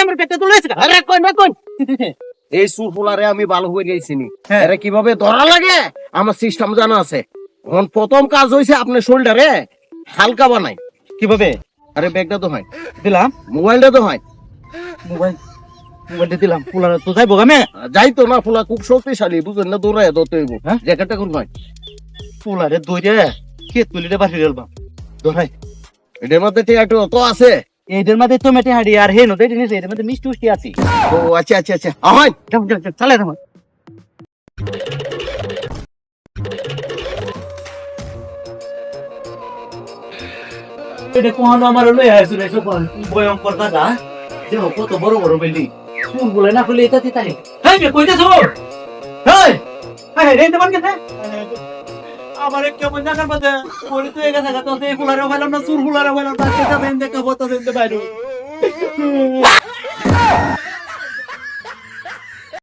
আমার পেটে তুলে আছে আরে কোন না কোন এই সুর ফুলারে আমি ভালো হয়ে গেছিনি আরে কিভাবে ধরা লাগে আমার সিস্টেম জানা আছে এখন প্রথম কাজ হইছে আপনার শোল্ডারে হালকা বানাই কিভাবে আরে ব্যাগটা তো হয় দিলাম মোবাইলটা তো হয় মোবাইলটা দিলাম ফুলার তো যাইবো আমি যাইতো না ফুলা খুব শক্তিশালী বুঝলেন না দৌড়ায় ধরতে হইব হ্যাঁ? জ্যাকেটটা কোন হয় ফুলারে দইরে কে তুলিরে বাসি গেলবাম ধরাই এটার মধ্যে টিয়াটো তো আছে এইদের মধ্যে টমেটো হাড়ি আর হে নদী জিনিস এদের মধ্যে মিষ্টি মিষ্টি আছে ও আচ্ছা আচ্ছা আচ্ছা হয় চলে তোমার এটা কোন আমার লই আইছো রে সব ভয়ঙ্কর দাদা যে কত বড় বড় বিল্ডিং কোন বলে না খুলে এটা দিতাই হেই কে কইতাছো হেই আরে রে দেবান কেতে আমারে কেমন জায়গার মধ্যে পড়ে তো এগা থাকা তো এই ফুলারে হইলাম না চুর ফুলারে হইলাম না কেটা দেন দেখো বতা দেন বাইরে